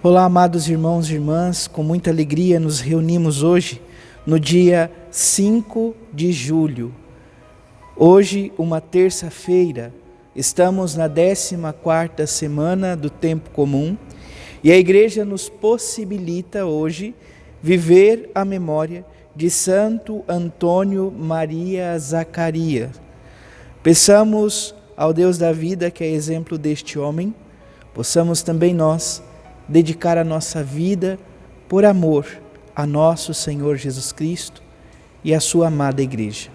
Olá, amados irmãos e irmãs, com muita alegria nos reunimos hoje, no dia 5 de julho. Hoje, uma terça-feira, estamos na 14ª semana do tempo comum e a igreja nos possibilita hoje viver a memória de Santo Antônio Maria Zaccaria. Peçamos ao Deus da vida, que é exemplo deste homem, possamos também nós dedicar a nossa vida por amor a nosso Senhor Jesus Cristo e a sua amada igreja.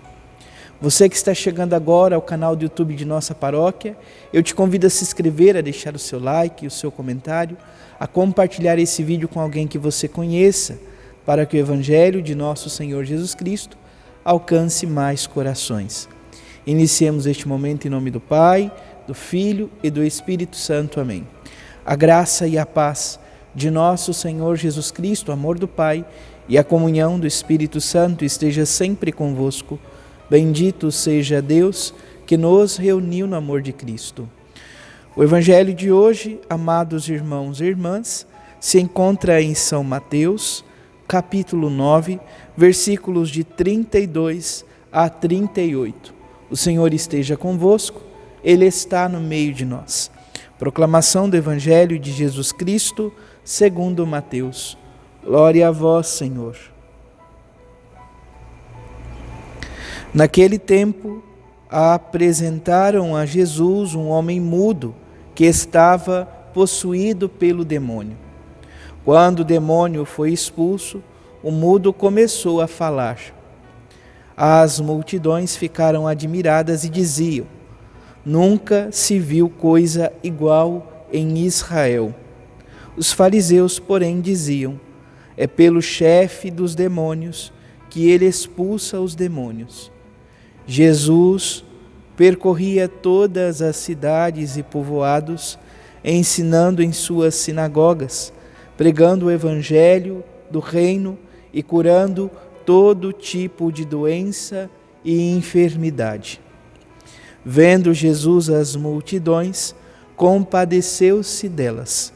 Você que está chegando agora ao canal do YouTube de nossa paróquia, eu te convido a se inscrever, a deixar o seu like, o seu comentário, a compartilhar esse vídeo com alguém que você conheça, para que o Evangelho de nosso Senhor Jesus Cristo alcance mais corações. Iniciemos este momento em nome do Pai, do Filho e do Espírito Santo. Amém. A graça e a paz de nosso Senhor Jesus Cristo, o amor do Pai e a comunhão do Espírito Santo esteja sempre convosco. Bendito seja Deus que nos reuniu no amor de Cristo. O Evangelho de hoje, amados irmãos e irmãs, se encontra em São Mateus, capítulo 9, versículos de 32 a 38. O Senhor esteja convosco, Ele está no meio de nós. Proclamação do Evangelho de Jesus Cristo, segundo Mateus. Glória a vós, Senhor. Naquele tempo, apresentaram a Jesus um homem mudo que estava possuído pelo demônio. Quando o demônio foi expulso, o mudo começou a falar. As multidões ficaram admiradas e diziam: nunca se viu coisa igual em Israel. Os fariseus, porém, diziam: é pelo chefe dos demônios que ele expulsa os demônios. Jesus percorria todas as cidades e povoados, ensinando em suas sinagogas, pregando o evangelho do reino e curando todo tipo de doença e enfermidade. Vendo Jesus as multidões, compadeceu-se delas,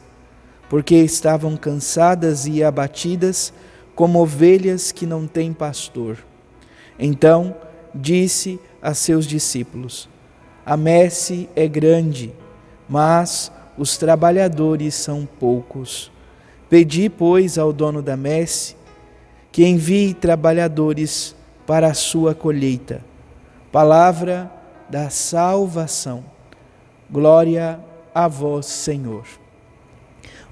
porque estavam cansadas e abatidas, como ovelhas que não têm pastor. Então disse a seus discípulos: a messe é grande, mas os trabalhadores são poucos. Pedi, pois, ao dono da messe que envie trabalhadores para a sua colheita. Palavra da salvação. Glória a vós, Senhor.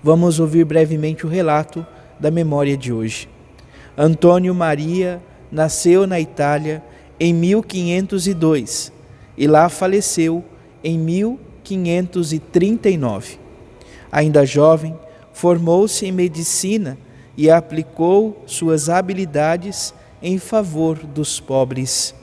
Vamos ouvir brevemente o relato da memória de hoje. Antônio Maria nasceu na Itália em 1502 e lá faleceu em 1539. Ainda jovem, formou-se em medicina e aplicou suas habilidades em favor dos pobres.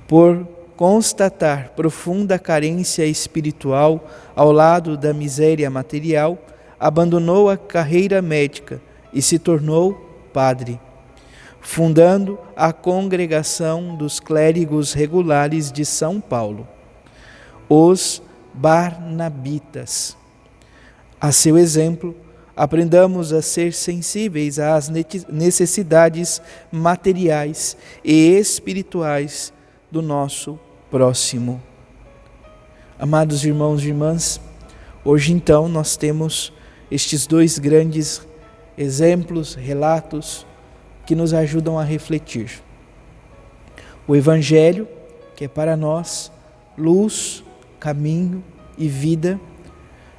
Por constatar profunda carência espiritual ao lado da miséria material, abandonou a carreira médica e se tornou padre, fundando a Congregação dos Clérigos Regulares de São Paulo, os Barnabitas. A seu exemplo, aprendamos a ser sensíveis às necessidades materiais e espirituais do nosso próximo. Amados irmãos e irmãs, hoje então nós temos estes dois grandes exemplos, relatos, que nos ajudam a refletir. O Evangelho, que é para nós luz, caminho e vida,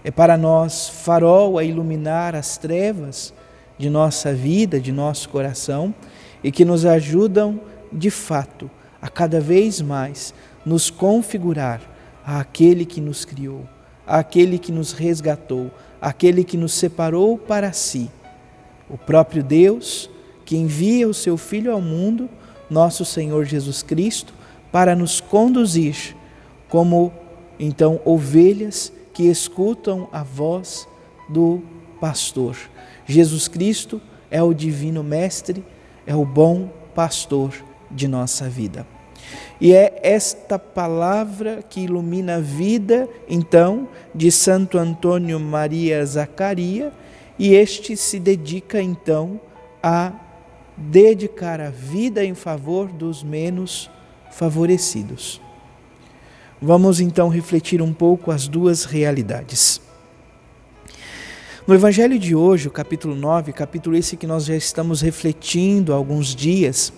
é para nós farol a iluminar as trevas de nossa vida, de nosso coração, e que nos ajudam, de fato, a cada vez mais nos configurar àquele que nos criou, àquele que nos resgatou, àquele que nos separou para si. O próprio Deus que envia o seu Filho ao mundo, nosso Senhor Jesus Cristo, para nos conduzir como, então, ovelhas que escutam a voz do pastor. Jesus Cristo é o divino mestre, é o bom pastor de nossa vida. E é esta palavra que ilumina a vida, então, de Santo Antônio Maria Zaccaria e este se dedica então a dedicar a vida em favor dos menos favorecidos. Vamos então refletir um pouco as duas realidades. No Evangelho de hoje, o capítulo 9, capítulo esse que nós já estamos refletindo há alguns dias,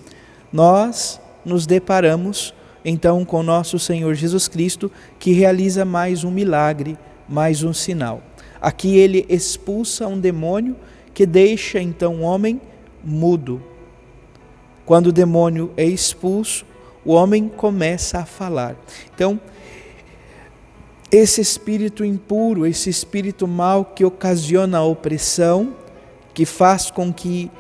nós nos deparamos então com nosso Senhor Jesus Cristo, que realiza mais um milagre, mais um sinal. Aqui ele expulsa um demônio que deixa então o homem mudo. Quando o demônio é expulso, o homem começa a falar. Então, esse espírito impuro, esse espírito mau que ocasiona a opressão, que faz com que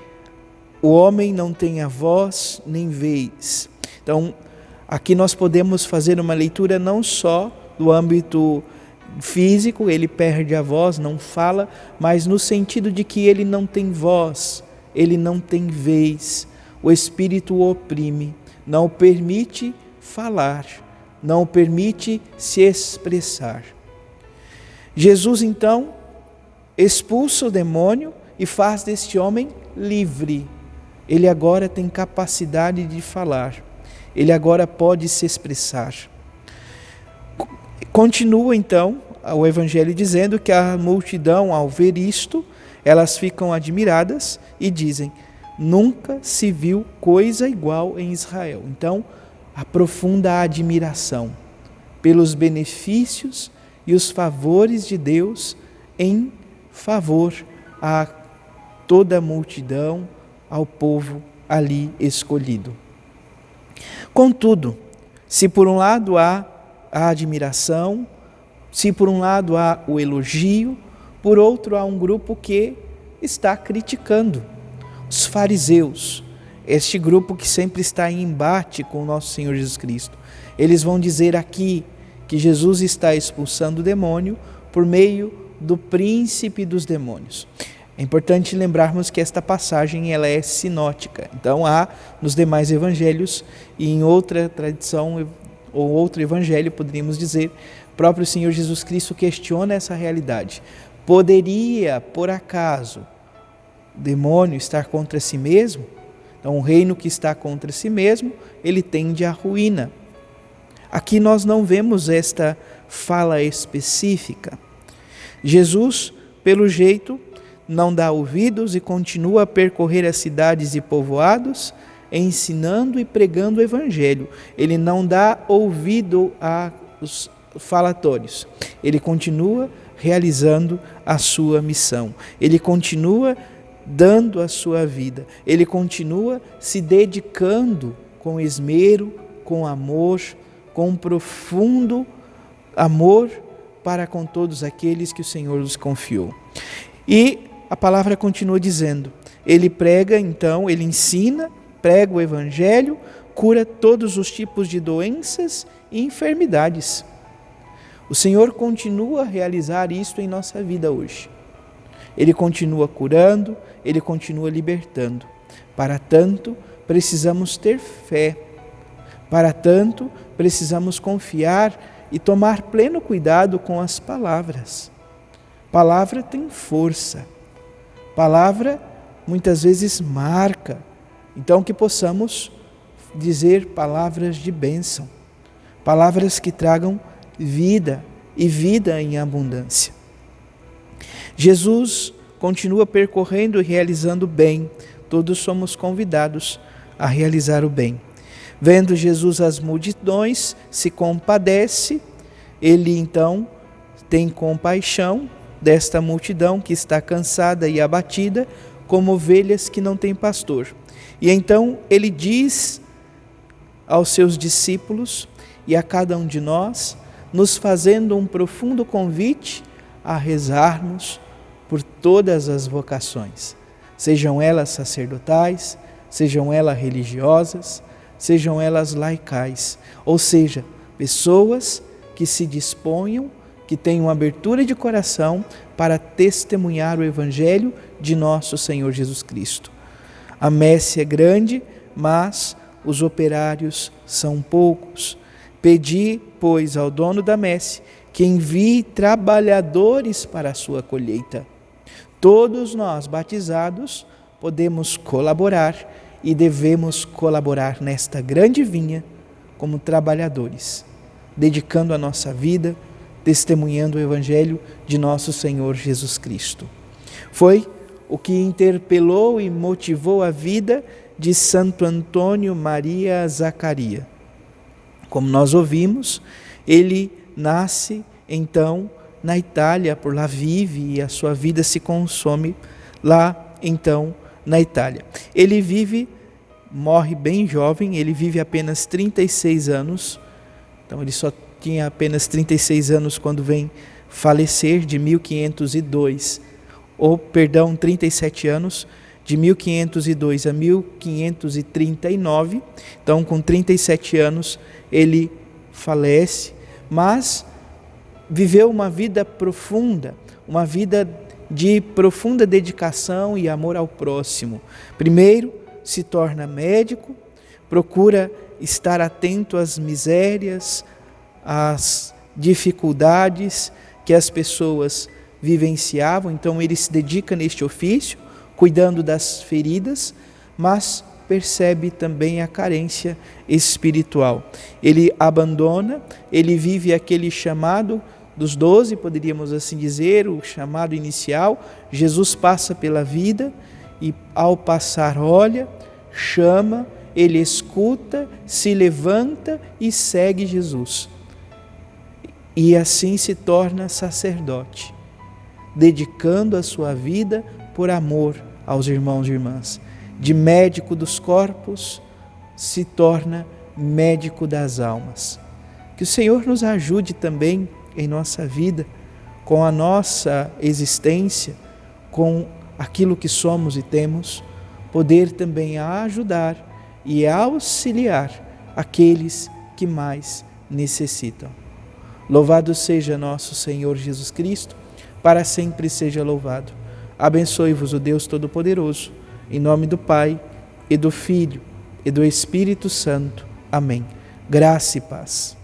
o homem não tenha voz nem vez. Então, aqui nós podemos fazer uma leitura não só do âmbito físico, ele perde a voz, não fala, mas no sentido de que ele não tem voz, ele não tem vez. O espírito o oprime, não o permite falar, não o permite se expressar. Jesus então expulsa o demônio e faz deste homem livre. Ele agora tem capacidade de falar. Ele agora pode se expressar. Continua então o Evangelho dizendo que a multidão, ao ver isto, elas ficam admiradas e dizem: nunca se viu coisa igual em Israel. Então, a profunda admiração pelos benefícios e os favores de Deus em favor a toda a multidão, ao povo ali escolhido. Contudo, se por um lado há a admiração, se por um lado há o elogio, por outro há um grupo que está criticando. Os fariseus, este grupo que sempre está em embate com o nosso Senhor Jesus Cristo. Eles vão dizer aqui que Jesus está expulsando o demônio por meio do príncipe dos demônios. É importante lembrarmos que esta passagem ela é sinótica. Então há nos demais evangelhos e em outra tradição ou outro evangelho, poderíamos dizer, o próprio Senhor Jesus Cristo questiona essa realidade. Poderia, por acaso, o demônio estar contra si mesmo? Então, um reino que está contra si mesmo, ele tende à ruína. Aqui nós não vemos esta fala específica. Jesus, pelo jeito, não dá ouvidos e continua a percorrer as cidades e povoados, ensinando e pregando o Evangelho. Ele não dá ouvido aos falatórios. Ele continua realizando a sua missão. Ele continua dando a sua vida. Ele continua se dedicando com esmero, com amor, com um profundo amor para com todos aqueles que o Senhor nos confiou. E a palavra continua dizendo, ele prega então, ele ensina, prega o Evangelho, cura todos os tipos de doenças e enfermidades. O Senhor continua a realizar isto em nossa vida hoje. Ele continua curando, ele continua libertando. Para tanto, precisamos ter fé. Para tanto, precisamos confiar e tomar pleno cuidado com as palavras. Palavra tem força. Palavra muitas vezes marca. Então que possamos dizer palavras de bênção. Palavras que tragam vida e vida em abundância. Jesus continua percorrendo e realizando o bem. Todos somos convidados a realizar o bem. Vendo Jesus as multidões, se compadece, ele então tem compaixão desta multidão que está cansada e abatida, como ovelhas que não têm pastor. E então ele diz aos seus discípulos e a cada um de nós, nos fazendo um profundo convite a rezarmos por todas as vocações, sejam elas sacerdotais, sejam elas religiosas, sejam elas laicais, ou seja, pessoas que se disponham, que tenham abertura de coração para testemunhar o Evangelho de nosso Senhor Jesus Cristo. A messe é grande, mas os operários são poucos. Pedi, pois, ao dono da messe que envie trabalhadores para a sua colheita. todos nós batizados podemos colaborar e devemos colaborar nesta grande vinha como trabalhadores, dedicando a nossa vida, testemunhando o Evangelho de nosso Senhor Jesus Cristo. Foi o que interpelou e motivou a vida de Santo Antônio Maria Zaccaria. Como nós ouvimos, ele nasce então na Itália, por lá vive e a sua vida se consome lá então na Itália. Ele morre bem jovem, ele vive apenas 36 anos, então ele só tinha apenas 36 anos quando vem falecer, de 1502, 37 anos, de 1502 a 1539, então com 37 anos ele falece, mas viveu uma vida profunda, uma vida de profunda dedicação e amor ao próximo. Primeiro, se torna médico, procura estar atento às misérias, às dificuldades que as pessoas vivenciavam, então ele se dedica neste ofício, cuidando das feridas, mas percebe também a carência espiritual. Ele abandona, ele vive aquele chamado dos 12, poderíamos assim dizer, o chamado inicial. Jesus passa pela vida e ao passar olha, chama, ele escuta, se levanta e segue Jesus. E assim se torna sacerdote, dedicando a sua vida por amor aos irmãos e irmãs. De médico dos corpos, se torna médico das almas. Que o Senhor nos ajude também em nossa vida, com a nossa existência, com aquilo que somos e temos, poder também ajudar e auxiliar aqueles que mais necessitam. Louvado seja nosso Senhor Jesus Cristo, para sempre seja louvado. Abençoe-vos o Deus Todo-Poderoso, em nome do Pai, e do Filho, e do Espírito Santo. Amém. Graça e paz.